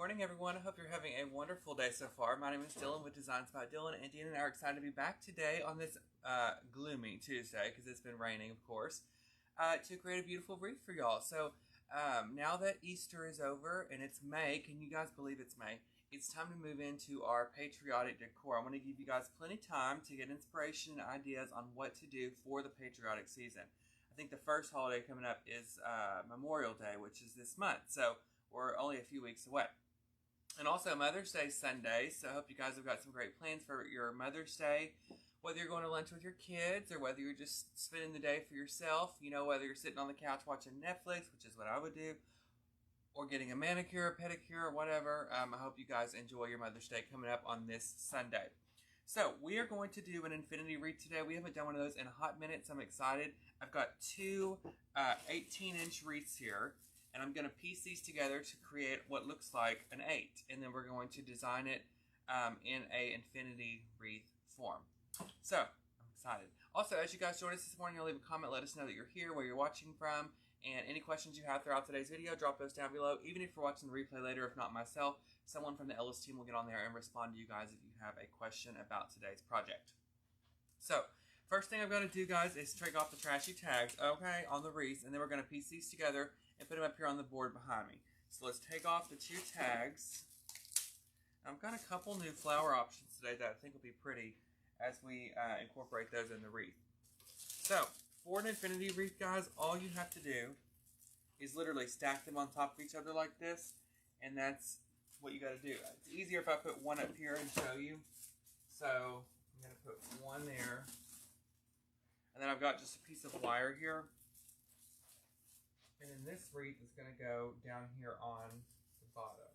morning, everyone. I hope you're having a wonderful day so far. My name is Dylan with Designs by Dylan, and Dean and I are excited to be back today on this gloomy Tuesday, because it's been raining, of course, to create a beautiful wreath for y'all. So now that Easter is over and it's May, can you guys believe it's May? It's time to move into our patriotic decor. I want to give you guys plenty of time to get inspiration and ideas on what to do for the patriotic season. I think the first holiday coming up is Memorial Day, which is this month. So we're only a few weeks away. And also Mother's Day Sunday, so I hope you guys have got some great plans for your Mother's Day. Whether you're going to lunch with your kids or whether you're just spending the day for yourself, you know, whether you're sitting on the couch watching Netflix, which is what I would do, or getting a manicure, a pedicure, or whatever. I hope you guys enjoy your Mother's Day coming up on this Sunday. So we are going to do an infinity wreath today. We haven't done one of those in a hot minute, so I'm excited. I've got two 18-inch wreaths here. And I'm going to piece these together to create what looks like an 8. And then we're going to design it in a infinity wreath form. So, I'm excited. Also, as you guys join us this morning, you'll leave a comment. Let us know that you're here, where you're watching from. And any questions you have throughout today's video, drop those down below. Even if you're watching the replay later, if not myself, someone from the Ellis team will get on there and respond to you guys if you have a question about today's project. So, first thing I've got to do, guys, is take off the trashy tags, okay, on the wreaths. And then we're going to piece these together and put them up here on the board behind me. So let's take off the two tags. I've got a couple new flower options today that I think will be pretty as we incorporate those in the wreath. So, for an infinity wreath, guys, all you have to do is literally stack them on top of each other like this, and that's what you got to do. It's easier if I put one up here and show you. So, I'm going to put one there, and then I've got just a piece of wire here. And then this wreath is going to go down here on the bottom.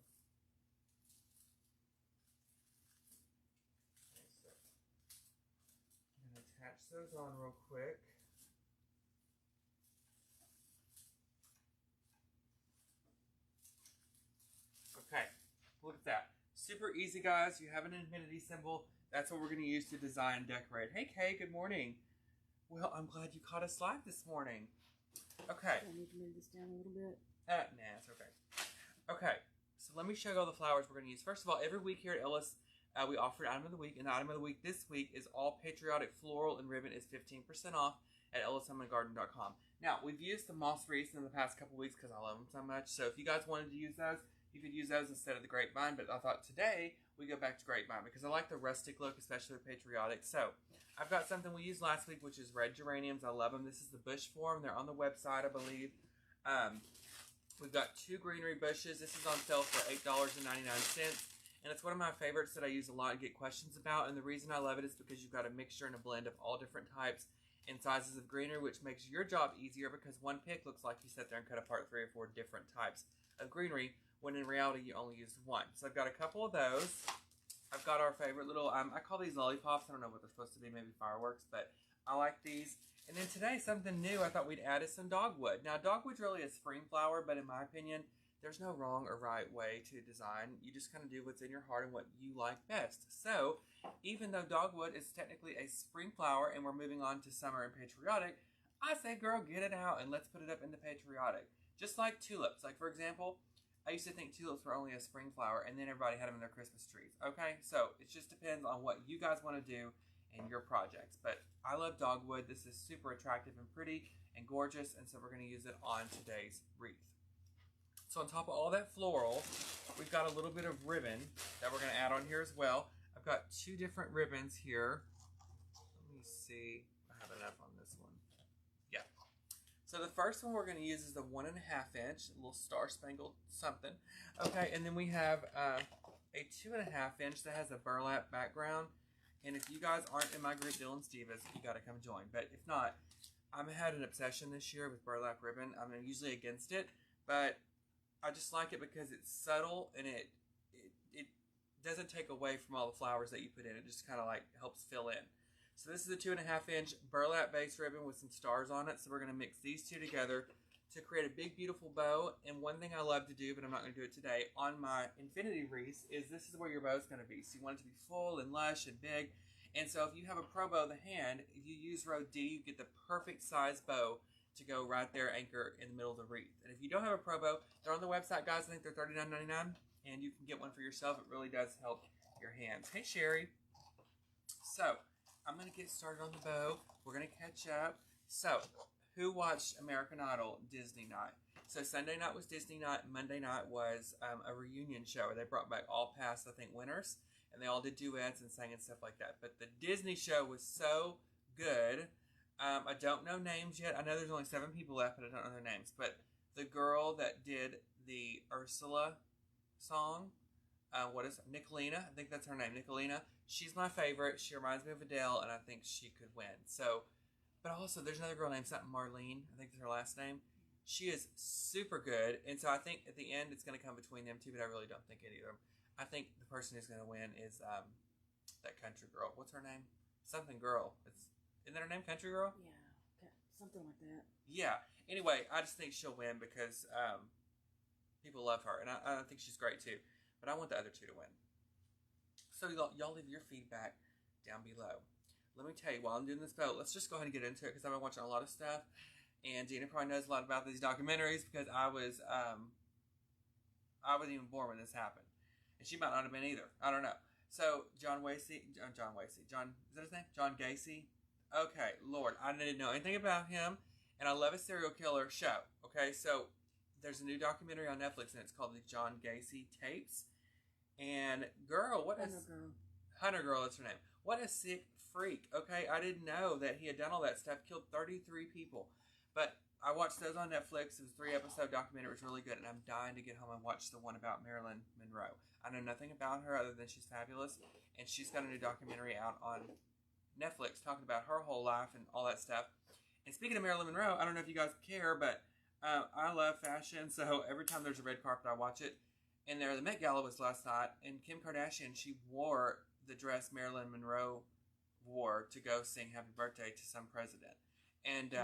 Okay, so I'm going to attach those on real quick. Okay, look at that. Super easy, guys. You have an infinity symbol. That's what we're going to use to design and decorate. Hey, Kay, good morning. Well, I'm glad you caught us live this morning. Okay. I need to move this down a little bit. Nah, it's okay. Okay, so let me show you all the flowers we're going to use. First of all, every week here at Ellis, we offer an item of the week, and the item of the week this week is all Patriotic Floral and Ribbon is 15% off at ellishomeandgarden.com. Now, we've used the moss wreaths in the past couple weeks because I love them so much, so if you guys wanted to use those, you could use those instead of the Grapevine, but I thought today we go back to Grapevine because I like the rustic look, especially with Patriotic. So, I've got something we used last week, which is red geraniums. I love them. This is the bush form. They're on the website, I believe. We've got two greenery bushes. This is on sale for $8.99. And it's one of my favorites that I use a lot and get questions about. And the reason I love it is because you've got a mixture and a blend of all different types and sizes of greenery, which makes your job easier because one pick looks like you sit there and cut apart 3 or 4 different types of greenery, when in reality you only use one. So I've got a couple of those. I've got our favorite little, I call these lollipops. I don't know what they're supposed to be, maybe fireworks, but I like these. And then today, something new, I thought we'd add is some dogwood. Now, dogwood's really a spring flower, but in my opinion, there's no wrong or right way to design. You just kind of do what's in your heart and what you like best. So, even though dogwood is technically a spring flower and we're moving on to summer and patriotic, I say, girl, get it out and let's put it up in the patriotic. Just like tulips. Like, for example, I used to think tulips were only a spring flower, and then everybody had them in their Christmas trees. Okay, so it just depends on what you guys want to do in your projects. But I love dogwood. This is super attractive and pretty and gorgeous, and so we're going to use it on today's wreath. So on top of all that floral, we've got a little bit of ribbon that we're going to add on here as well. I've got 2 different ribbons here. Let me see if I have enough on this one. Yeah. So the first one we're going to use is the 1.5 inch, a little star-spangled something. Okay, and then we have a 2.5 inch that has a burlap background. And if you guys aren't in my group, Dylan Stevens, you got to come join. But if not, I've had an obsession this year with burlap ribbon. I'm usually against it, but I just like it because it's subtle and it doesn't take away from all the flowers that you put in. It just kind of like helps fill in. So this is a 2.5 inch burlap base ribbon with some stars on it. So we're going to mix these two together to create a big, beautiful bow. And one thing I love to do, but I'm not going to do it today, on my infinity wreaths is this is where your bow is going to be. So you want it to be full and lush and big. And so if you have a pro bow, the hand, if you use row D, you get the perfect size bow to go right there, anchor in the middle of the wreath. And if you don't have a pro bow, they're on the website, guys. I think they're $39.99. and you can get one for yourself. It really does help your hands. Hey, Sherry. So, I'm going to get started on the bow. We're going to catch up. So, who watched American Idol Disney night? So, Sunday night was Disney night. Monday night was a reunion show where they brought back all past, I think, winners. And they all did duets and sang and stuff like that. But the Disney show was so good. I don't know names yet. I know there's only 7 people left, but I don't know their names. But the girl that did the Ursula song, Nicolina? I think that's her name, Nicolina. She's my favorite. She reminds me of Adele, and I think she could win. So, but also there's another girl named something Marlene. I think is her last name. She is super good, and so I think at the end it's going to come between them two. But I really don't think it either. I think the person who's going to win is that country girl. What's her name? Something girl. Isn't that her name? Country girl? Yeah, something like that. Yeah. Anyway, I just think she'll win because people love her, and I think she's great too. But I want the other two to win. So y'all leave your feedback down below. Let me tell you, while I'm doing this vote, let's just go ahead and get into it because I've been watching a lot of stuff. And Gina probably knows a lot about these documentaries because I wasn't even born when this happened. And she might not have been either. I don't know. So, John is that his name? John Gacy? Okay, Lord, I didn't know anything about him. And I love a serial killer show. Okay, so there's a new documentary on Netflix and it's called the John Gacy Tapes. And girl, Hunter Girl, that's her name. What a sick freak. Okay, I didn't know that he had done all that stuff, killed 33 people. But I watched those on Netflix. It was a 3-episode documentary. It was really good, and I'm dying to get home and watch the one about Marilyn Monroe. I know nothing about her other than she's fabulous, and she's got a new documentary out on Netflix talking about her whole life and all that stuff. And speaking of Marilyn Monroe, I don't know if you guys care, but I love fashion, so every time there's a red carpet, I watch it. And the Met Gala was last night, and Kim Kardashian, she wore the dress Marilyn Monroe wore to go sing Happy Birthday to some president. And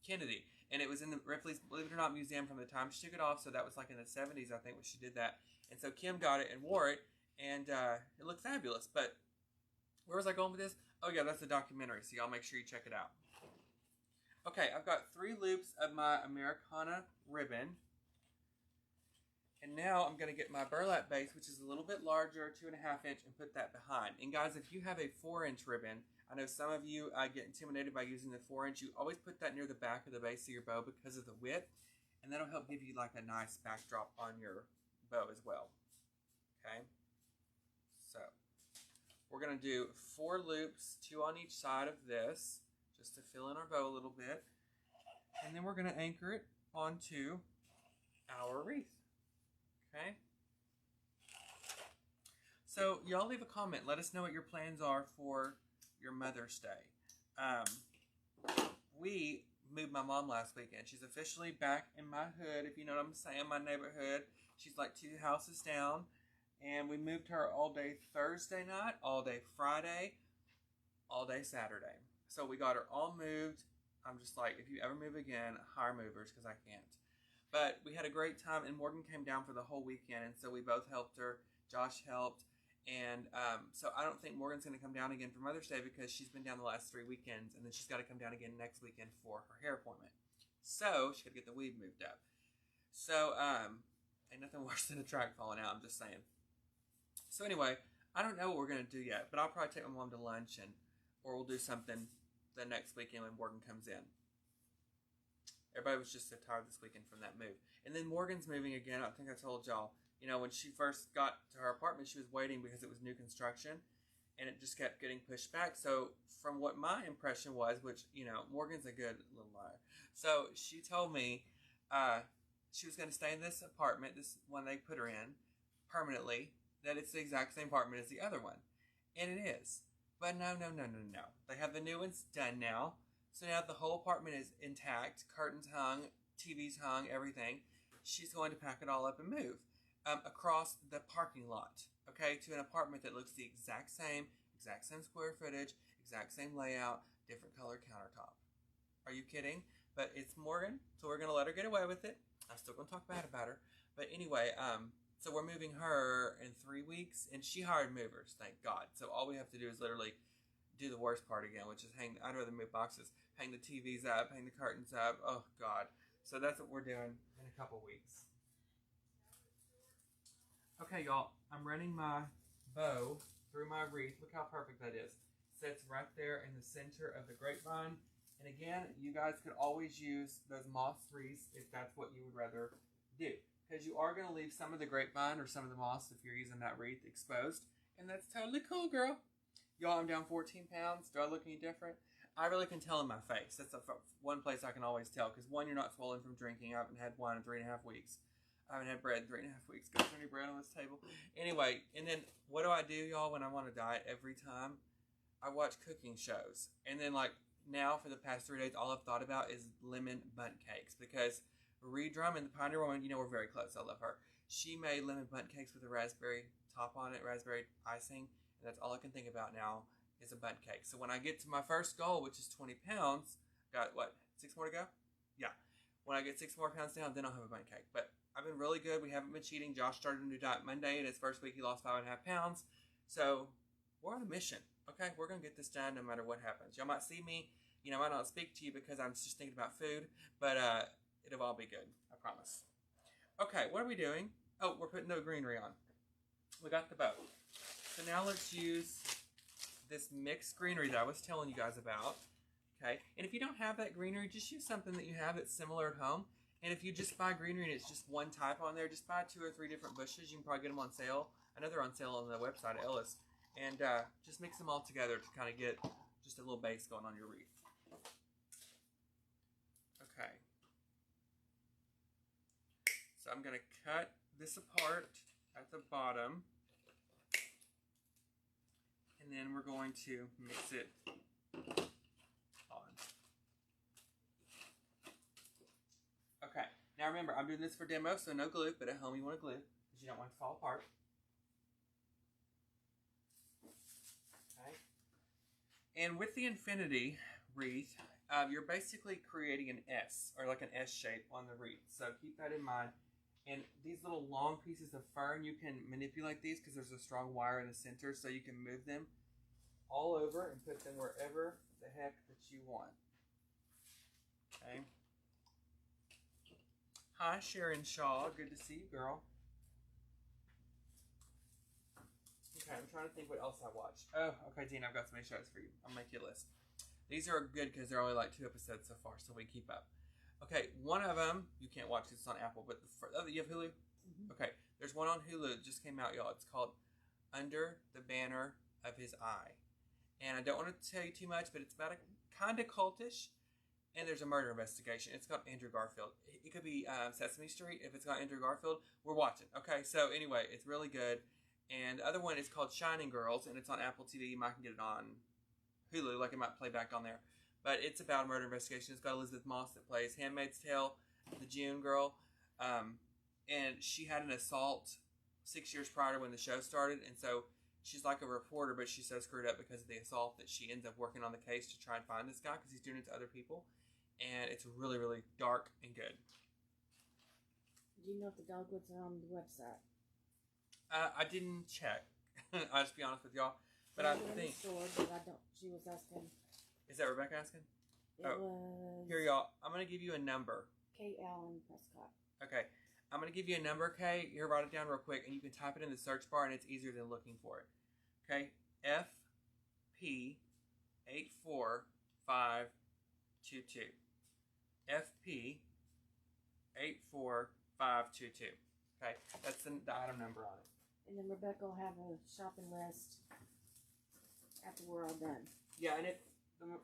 Kennedy. And it was in the Ripley's, believe it or not, museum from the time she took it off. So that was like in the 70s, I think, when she did that. And so Kim got it and wore it. And it looked fabulous. But where was I going with this? Oh, yeah, that's the documentary. So y'all make sure you check it out. Okay, I've got 3 loops of my Americana ribbon. And now I'm going to get my burlap base, which is a little bit larger, 2.5 inch, and put that behind. And guys, if you have a 4-inch ribbon, I know some of you get intimidated by using the 4-inch. You always put that near the back of the base of your bow because of the width. And that'll help give you like a nice backdrop on your bow as well. Okay? So, we're going to do 4 loops, 2 on each side of this, just to fill in our bow a little bit. And then we're going to anchor it onto our wreath. Okay? So, y'all leave a comment. Let us know what your plans are for your Mother's Day. We moved my mom last weekend. She's officially back in my hood, if you know what I'm saying, my neighborhood. She's like 2 houses down. And we moved her all day Thursday night, all day Friday, all day Saturday. So we got her all moved. I'm just like, if you ever move again, hire movers because I can't. But we had a great time, and Morgan came down for the whole weekend, and so we both helped her. Josh helped. And so I don't think Morgan's going to come down again for Mother's Day because she's been down the last 3 weekends, and then she's got to come down again next weekend for her hair appointment. So she's got to get the weave moved up. So ain't nothing worse than a track falling out, I'm just saying. So anyway, I don't know what we're going to do yet, but I'll probably take my mom to lunch, or we'll do something the next weekend when Morgan comes in. Everybody was just so tired this weekend from that move. And then Morgan's moving again. I think I told y'all. You know, when she first got to her apartment, she was waiting because it was new construction, and it just kept getting pushed back. So from what my impression was, which, you know, Morgan's a good little liar. So she told me she was going to stay in this apartment, this one they put her in, permanently, that it's the exact same apartment as the other one. And it is. But no. They have the new ones done now. So now the whole apartment is intact, curtains hung, TVs hung, everything. She's going to pack it all up and move. Across the parking lot, okay, to an apartment that looks the exact same square footage, exact same layout, different color countertop. Are you kidding? But it's Morgan, so we're going to let her get away with it. I'm still going to talk bad about her. But anyway, so we're moving her in 3 weeks, and she hired movers, thank God. So all we have to do is literally do the worst part again, which is I'd rather move boxes, hang the TVs up, hang the curtains up. Oh, God. So that's what we're doing in a couple weeks. Okay, y'all, I'm running my bow through my wreath. Look how perfect that is. Sits right there in the center of the grapevine. And again, you guys could always use those moss wreaths if that's what you would rather do. Because you are going to leave some of the grapevine or some of the moss if you're using that wreath exposed. And that's totally cool, girl. Y'all, I'm down 14 pounds. Do I look any different? I really can tell in my face. That's one place I can always tell. Because one, you're not swollen from drinking. I haven't had wine in 3.5 weeks. I haven't had bread in 3.5 weeks. Got any bread on this table? Anyway, and then what do, y'all, when I'm on a diet every time? I watch cooking shows. And then, like, now for the past 3 days, all I've thought about is lemon bundt cakes. Because Ree Drummond, the Pioneer Woman, you know, we're very close. I love her. She made lemon bundt cakes with a raspberry top on it, raspberry icing. And that's all I can think about now is a bundt cake. So when I get to my first goal, which is 20 pounds, got, what, 6 more to go? Yeah. When I get 6 more pounds down, then I'll have a bundt cake. But I've been really good. We haven't been cheating. Josh started a new diet Monday. In his first week, he lost 5.5 pounds. So we're on a mission. Okay, we're going to get this done no matter what happens. Y'all might see me. You know, I might not speak to you because I'm just thinking about food. But it'll all be good. I promise. Okay, what are we doing? Oh, we're putting the greenery on. We got the bow. So now let's use this mixed greenery that I was telling you guys about. Okay, and if you don't have that greenery, just use something that you have that's similar at home. And if you just buy greenery and it's just one type on there, just buy 2 or 3 different bushes. You can probably get them on sale. I know they're on sale on the website at Ellis. And just mix them all together to kind of get just a little base going on your wreath. Okay. So I'm going to cut this apart at the bottom. And then we're going to mix it on. Okay, now remember, I'm doing this for demo, so no glue, but at home you want to glue, because you don't want it to fall apart. Okay. And with the infinity wreath, you're basically creating an S, or like an S shape on the wreath. So keep that in mind. And these little long pieces of fern, you can manipulate these because there's a strong wire in the center, so you can move them all over and put them wherever the heck that you want. Okay. Hi, Sharon Shaw. Good to see you, girl. Okay, I'm trying to think what else I watched. Oh, okay, Dean, I've got so many shows for you. I'll make you a list. These are good because they're only like 2 episodes so far, so we keep up. Okay, one of them, you can't watch because it's on Apple, but you have Hulu? Mm-hmm. Okay, there's one on Hulu that just came out, y'all. It's called Under the Banner of His Eye. And I don't want to tell you too much, but it's about a kind of cultish. And there's a murder investigation. It's got Andrew Garfield. It could be Sesame Street. If it's got Andrew Garfield, we're watching. Okay, so anyway, it's really good. And the other one is called Shining Girls, and it's on Apple TV. You might can get it on Hulu, like it might play back on there. But it's about a murder investigation. It's got Elizabeth Moss that plays Handmaid's Tale, the June girl. And she had an assault 6 years prior to when the show started. And so she's like a reporter, but she's so screwed up because of the assault that she ends up working on the case to try and find this guy because he's doing it to other people. And it's really, really dark and good. Do you know if the dogwoods are on the website? I didn't check. I'll just be honest with y'all. But I think... In the store, but I don't... She was asking... Is that Rebecca asking? It was... Here, y'all. I'm going to give you a number. K. Allen Prescott. Okay. I'm going to give you a number, Kay. Here, write it down real quick, and you can type it in the search bar, and it's easier than looking for it. Okay? FP84522. FP84522. Okay? That's the item number on it. And then Rebecca will have a shopping list after we're all done. Yeah, and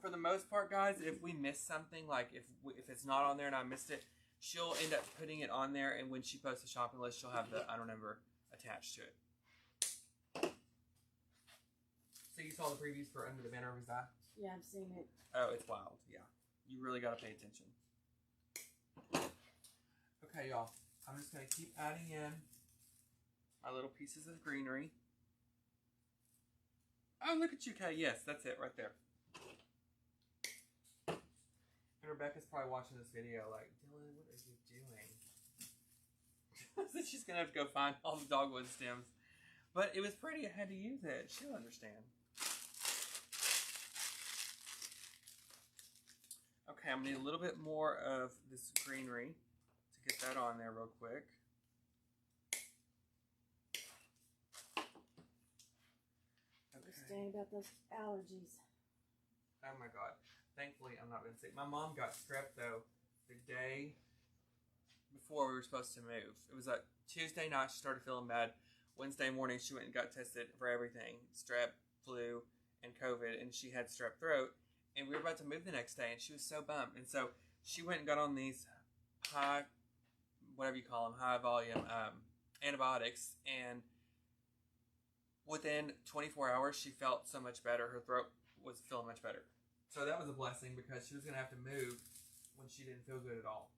for the most part, guys, if we miss something, like if it's not on there and I missed it, she'll end up putting it on there, and when she posts the shopping list, she'll have the item number attached to it. So you saw the previews for Under the Banner of His Eye? Yeah, I've seen it. Oh, it's wild. Yeah. You really got to pay attention. Okay, y'all. I'm just going to keep adding in my little pieces of greenery. Oh, look at you, Kay. Yes, that's it right there. And Rebecca's probably watching this video like, Dylan, what are you doing? So she's going to have to go find all the dogwood stems. But it was pretty. I had to use it. She'll understand. Okay, I'm going to need a little bit more of this greenery to get that on there real quick. Understand about those allergies. Oh my God. Thankfully, I'm not been sick. My mom got strep though the day before we were supposed to move. It was like Tuesday night she started feeling bad. Wednesday morning she went and got tested for everything. Strep, flu, and COVID, and she had strep throat. And we were about to move the next day, and she was so bummed. And so she went and got on these high, whatever you call them, high volume antibiotics. And within 24 hours, she felt so much better. Her throat was feeling much better. So that was a blessing because she was going to have to move when she didn't feel good at all.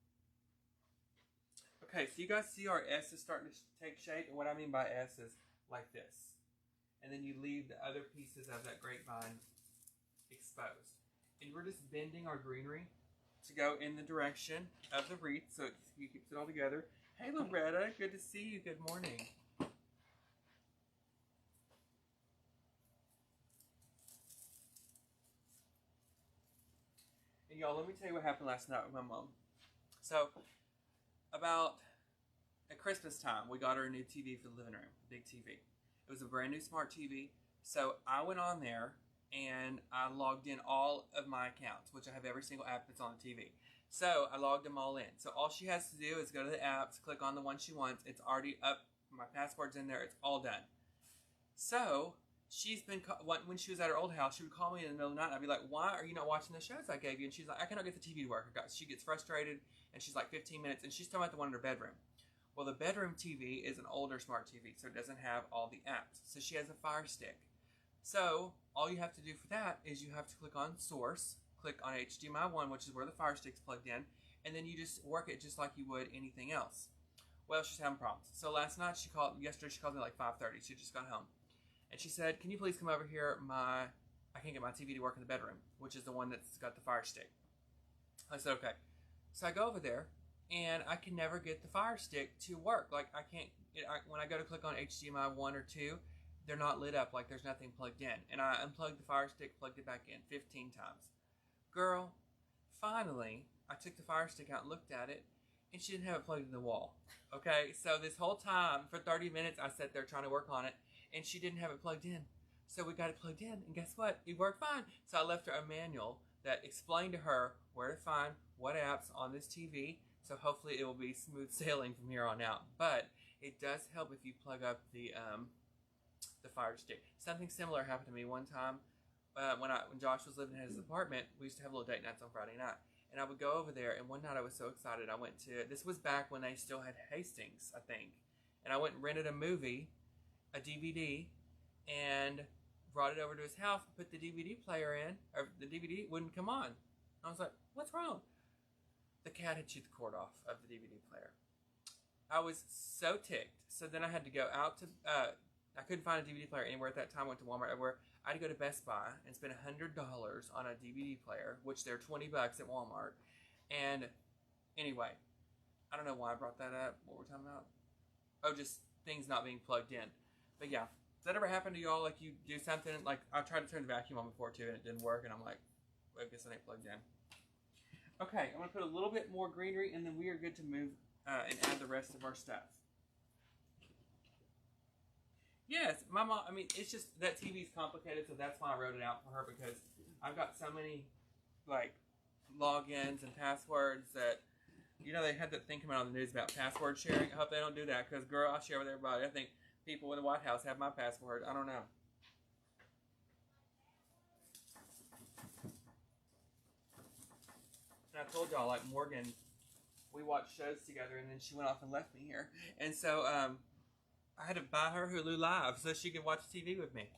Okay, so you guys see our S is starting to take shape. And what I mean by S is like this. And then you leave the other pieces of that grapevine exposed. And we're just bending our greenery to go in the direction of the wreath so it keeps it all together. Hey, Loretta, good to see you. Good morning. And y'all, let me tell you what happened last night with my mom. So, about at Christmas time, we got her a new TV for the living room, big TV. It was a brand new smart TV. So I went on there and I logged in all of my accounts, which I have every single app that's on the TV. So I logged them all in. So all she has to do is go to the apps, click on the one she wants. It's already up. My password's in there. It's all done. So she's been, when she was at her old house, she would call me in the middle of the night. And I'd be like, why are you not watching the shows I gave you? And she's like, I cannot get the TV to work. She gets frustrated and she's like 15 minutes. And she's talking about the one in her bedroom. Well, the bedroom TV is an older smart TV, so it doesn't have all the apps. So she has a Fire Stick. So all you have to do for that is you have to click on Source, click on HDMI 1, which is where the Fire Stick's plugged in, and then you just work it just like you would anything else. Well, she's having problems. So yesterday she called me like 5:30. She just got home. And she said, can you please come over here? I can't get my TV to work in the bedroom, which is the one that's got the Fire Stick. I said, okay. So I go over there, and I can never get the Fire Stick to work. Like, I can't, when I go to click on HDMI 1 or 2, they're not lit up, like there's nothing plugged in. And I unplugged the Fire Stick, plugged it back in 15 times. Girl, finally, I took the Fire Stick out and looked at it, and she didn't have it plugged in the wall. Okay, so this whole time, for 30 minutes, I sat there trying to work on it, and she didn't have it plugged in. So we got it plugged in, and guess what? It worked fine. So I left her a manual that explained to her where to find what apps on this TV. So hopefully it will be smooth sailing from here on out. But it does help if you plug up the Fire Stick. Something similar happened to me one time when Josh was living in his apartment. We used to have little date nights on Friday night. And I would go over there, and one night I was so excited. I went to, this was back when they still had Hastings, I think. And I went and rented a movie, a DVD, and brought it over to his house and put the DVD player in, or the DVD wouldn't come on. I was like, what's wrong? The cat had chewed the cord off of the DVD player. I was so ticked. So then I had to go out to, I couldn't find a DVD player anywhere at that time. I went to Walmart everywhere. I had to go to Best Buy and spend $100 on a DVD player, which they're $20 at Walmart. And anyway, I don't know why I brought that up. What we're talking about? Oh, just things not being plugged in. But yeah, does that ever happen to y'all? Like you do something, like I tried to turn the vacuum on before too, and it didn't work. And I'm like, well, I guess it ain't plugged in. Okay, I'm going to put a little bit more greenery, and then we are good to move and add the rest of our stuff. Yes, my mom, I mean, it's just, that TV's complicated, so that's why I wrote it out for her, because I've got so many, like, logins and passwords that, you know, they had that thing come out on the news about password sharing. I hope they don't do that, because, girl, I share with everybody. I think people in the White House have my password. I don't know. And I told y'all, like, Morgan, we watched shows together, and then she went off and left me here. And so, I had to buy her Hulu Live so she could watch TV with me.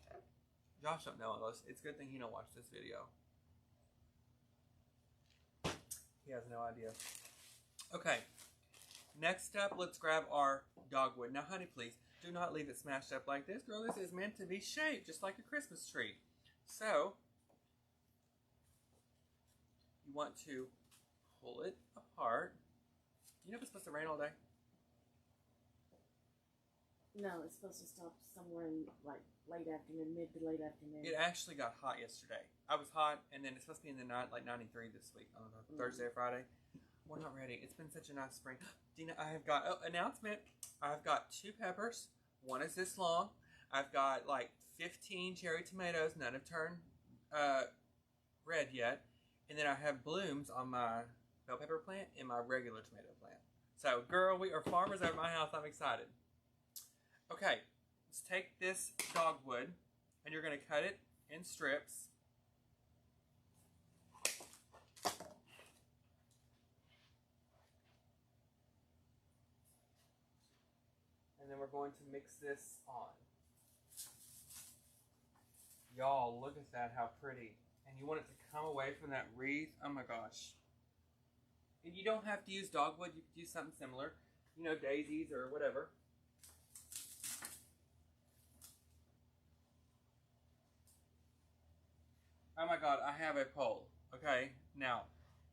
Josh don't know all this. It's a good thing he don't watch this video. He has no idea. Okay. Next up, let's grab our dogwood. Now, honey, please, do not leave it smashed up like this. Girl, this is meant to be shaped just like a Christmas tree. So, you want to pull it apart. You know if it's supposed to rain all day? No, it's supposed to stop somewhere in like late afternoon, mid to late afternoon. It actually got hot yesterday. I was hot, and then it's supposed to be in the night, like 93 this week. I don't know, Thursday or Friday. We're not ready. It's been such a nice spring. Dina, I have got, announcement. I've got 2 peppers. One is this long. I've got like 15 cherry tomatoes. None have turned red yet. And then I have blooms on my bell pepper plant and my regular tomato plant. So, girl, we are farmers at my house. I'm excited. Okay, let's take this dogwood and you're going to cut it in strips. And then we're going to mix this on. Y'all, look at that, how pretty. And you want it to come away from that wreath. Oh my gosh. And you don't have to use dogwood. You could use something similar. You know, daisies or whatever. Oh my God, I have a poll. Okay, now,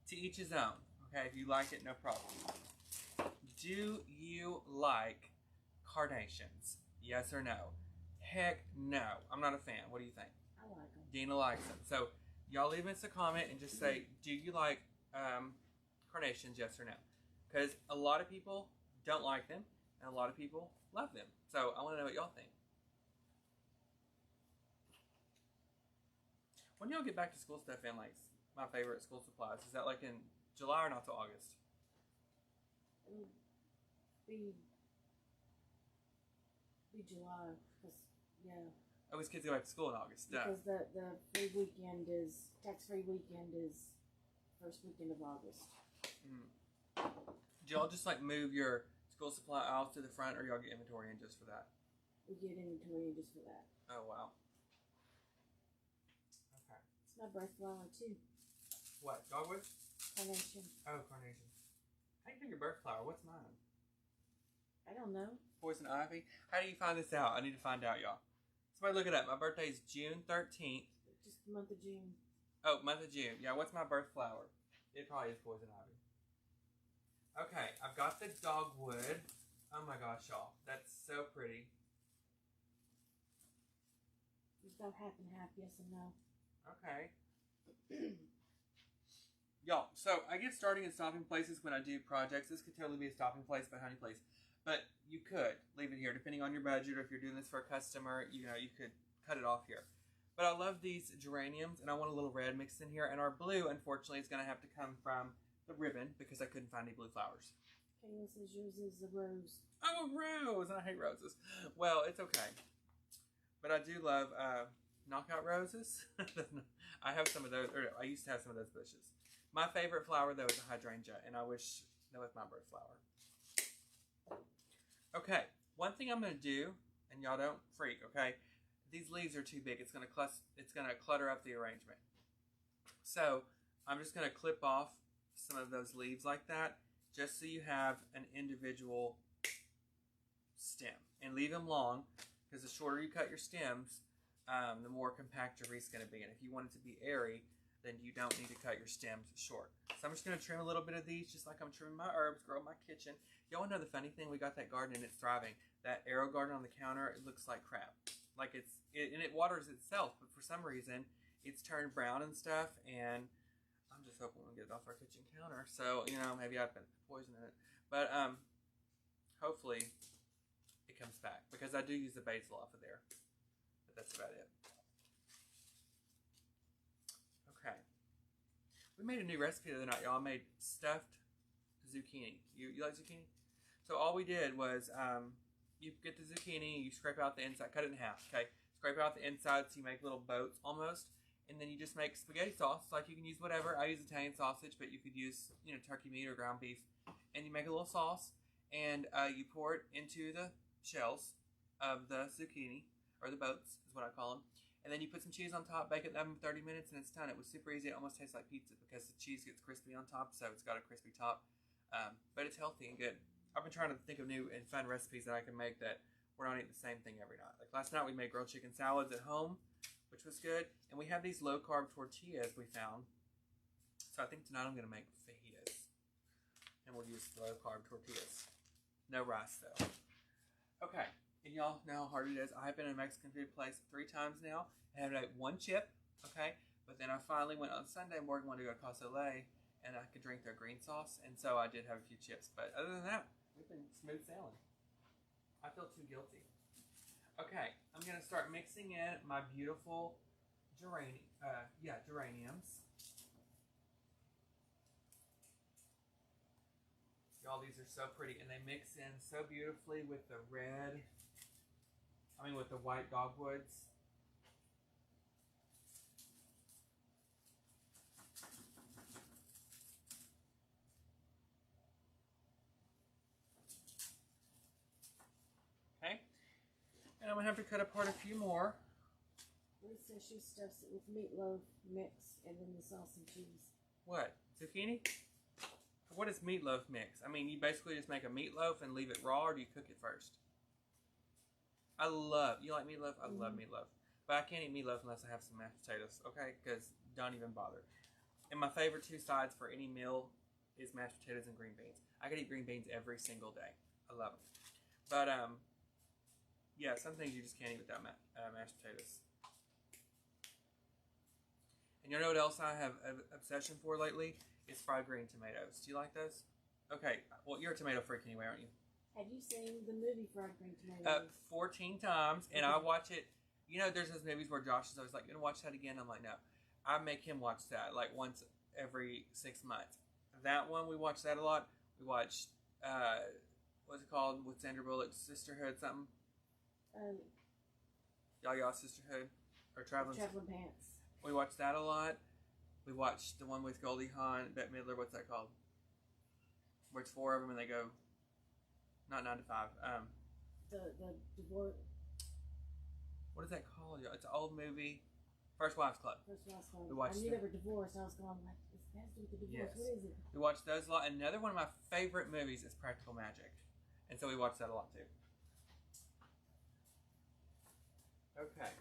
to each his own. Okay, if you like it, no problem. Do you like carnations? Yes or no? Heck no. I'm not a fan. What do you think? I like them. Dina likes them. So, y'all leave us a comment and just say, do you like carnations, yes or no? Because a lot of people don't like them, and a lot of people love them. So, I want to know what y'all think. When y'all get back to school stuff in, like, my favorite school supplies, is that like in July or not till August? Be July, because, yeah. Oh, these kids go back to school in August. Because the free weekend is, tax-free weekend is first weekend of August. Do y'all just like move your school supply aisles to the front, or y'all get inventory in just for that? We get inventory in just for that. Oh, wow. Okay. It's my birth flower, too. What, dogwood? Carnation. Oh, carnation. How do you know your birth flower? What's mine? I don't know. Poison ivy? How do you find this out? I need to find out, y'all. Somebody look it up. My birthday is June 13th. Just the month of June. Oh, month of June. Yeah, what's my birth flower? It probably is poison ivy. Okay, I've got the dogwood. Oh my gosh, y'all. That's so pretty. Just go half and half, yes and no. Okay. Y'all, so I get starting in stopping places when I do projects. This could totally be a stopping place, but honey place. But you could leave it here, depending on your budget, or if you're doing this for a customer, you know, you could cut it off here. But I love these geraniums, and I want a little red mixed in here. And our blue, unfortunately, is going to have to come from the ribbon because I couldn't find any blue flowers. Kayla says yours is a rose. Oh, a rose! I hate roses. Well, it's okay. But I do love knockout roses. I have some of those, or I used to have some of those bushes. My favorite flower, though, is a hydrangea, and I wish that was my birth flower. Okay, one thing I'm going to do, and y'all don't freak, okay? These leaves are too big. It's going to clutter up the arrangement. So I'm just going to clip off some of those leaves like that, just so you have an individual stem. And leave them long, because the shorter you cut your stems, the more compact your wreath's going to be. And if you want it to be airy, then you don't need to cut your stems short. So I'm just going to trim a little bit of these, just like I'm trimming my herbs, grow my kitchen. Y'all want to know the funny thing? We got that garden and it's thriving. That arrow garden on the counter, it looks like crap. Like and it waters itself, but for some reason, it's turned brown and stuff, and I'm just hoping we'll get it off our kitchen counter. So, you know, maybe I've been poisoning it. But hopefully it comes back, because I do use the basil off of there. But that's about it. Okay. We made a new recipe the other night, y'all. I made stuffed zucchini. You like zucchini? So all we did was you get the zucchini, you scrape out the inside, cut it in half, okay? Scrape out the inside so you make little boats almost, and then you just make spaghetti sauce. Like, you can use whatever. I use Italian sausage, but you could use, you know, turkey meat or ground beef. And you make a little sauce, and you pour it into the shells of the zucchini, or the boats is what I call them. And then you put some cheese on top, bake it in the oven for 30 minutes, and it's done. It was super easy. It almost tastes like pizza because the cheese gets crispy on top, so it's got a crispy top. But it's healthy and good. I've been trying to think of new and fun recipes that I can make that we're not eating the same thing every night. Like last night we made grilled chicken salads at home, which was good. And we have these low-carb tortillas we found. So I think tonight I'm going to make fajitas. And we'll use low-carb tortillas. No rice, though. Okay. And y'all know how hard it is. I've been in a Mexican food place 3 times now. I haven't had one chip, okay? But then I finally went on Sunday morning, wanted to go to Casa Ley, and I could drink their green sauce. And so I did have a few chips. But other than that, we've been smooth sailing. I feel too guilty. Okay, I'm going going to start mixing in my beautiful geraniums. Y'all, these are so pretty, and they mix in so beautifully with the with the white dogwoods. Okay, and I'm going to have to cut apart a few more. Ruth says she stuffs it with meatloaf mix and then the sauce and cheese. What? Zucchini? What is meatloaf mix? I mean, you basically just make a meatloaf and leave it raw, or do you cook it first? You like meatloaf? I love meatloaf. But I can't eat meatloaf unless I have some mashed potatoes, okay? Because don't even bother. And my favorite two sides for any meal is mashed potatoes and green beans. I could eat green beans every single day. I love them. But, yeah, some things you just can't eat without mashed potatoes. And you know what else I have an obsession for lately? It's fried green tomatoes. Do you like those? Okay, well, you're a tomato freak anyway, aren't you? Have you seen the movie Fried Green Tomatoes? 14 times, and I watch it. You know, there's those movies where Josh is always like, "You gonna watch that again?" I'm like, "No." I make him watch that like once every 6 months. That one, we watch that a lot. We watched, what's it called, with Sandra Bullock, Sisterhood something? Y'all Sisterhood, or Traveling Pants. We watched that a lot. We watched the one with Goldie Hawn, Bette Midler. What's that called? Where it's 4 of them and they go, not 9 to 5. The divorce. What is that called? It's an old movie. First Wives Club. We watched I knew they were divorced. I was going like, this has to be the divorce. Yes. What is it? We watched those a lot. Another one of my favorite movies is Practical Magic, and so we watched that a lot too. Okay,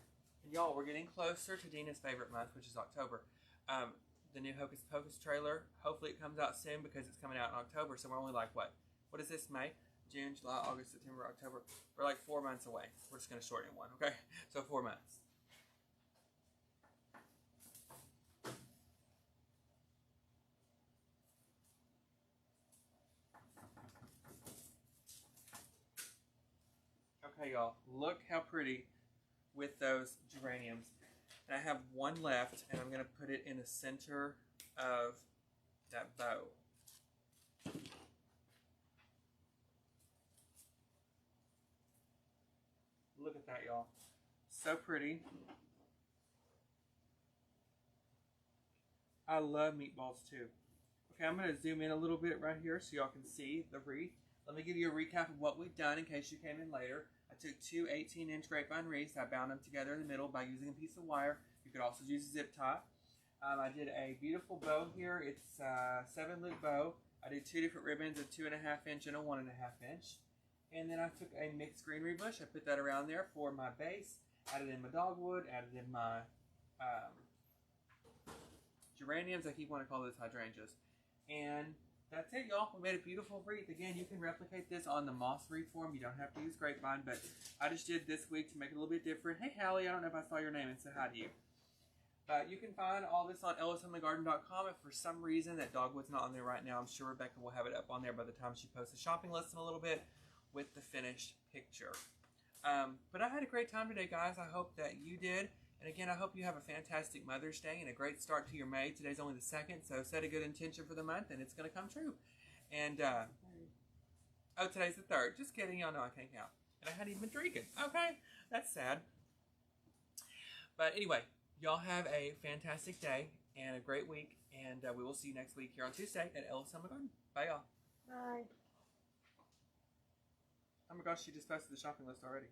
and y'all, we're getting closer to Dina's favorite month, which is October. The new Hocus Pocus trailer. Hopefully, it comes out soon because it's coming out in October. So we're only like what? What is this? May, June, July, August, September, October. We're like 4 months away. We're just gonna shorten one, okay? So 4 months. Okay, y'all, look how pretty with those geraniums. And I have one left, and I'm going to put it in the center of that bow. Look at that, y'all. So pretty. I love meatballs, too. Okay, I'm going to zoom in a little bit right here so y'all can see the wreath. Let me give you a recap of what we've done in case you came in later. I took 2 18-inch grapevine wreaths. I bound them together in the middle by using a piece of wire. You could also use a zip tie. I did a beautiful bow here. It's a 7-loop bow. I did 2 different ribbons, a 2.5 inch and a 1.5 inch. And then I took a mixed greenery bush. I put that around there for my base. Added in my dogwood. Added in my geraniums. I keep wanting to call those hydrangeas. And that's it, y'all. We made a beautiful wreath. Again, you can replicate this on the moss wreath form. You don't have to use grapevine, but I just did this week to make it a little bit different. Hey, Hallie, I don't know if I saw your name and said hi to you. You can find all this on ellisonthegarden.com. If for some reason that dogwood's not on there right now, I'm sure Rebecca will have it up on there by the time she posts the shopping list in a little bit with the finished picture. But I had a great time today, guys. I hope that you did. And again, I hope you have a fantastic Mother's Day and a great start to your May. Today's only the 2nd, so set a good intention for the month, and it's going to come true. And, oh, today's the 3rd. Just kidding. Y'all know I can't count. And I hadn't even been drinking. Okay, that's sad. But anyway, y'all have a fantastic day and a great week, and we will see you next week here on Tuesday at Ellis Summer Garden. Bye, y'all. Bye. Oh my gosh, she just posted the shopping list already.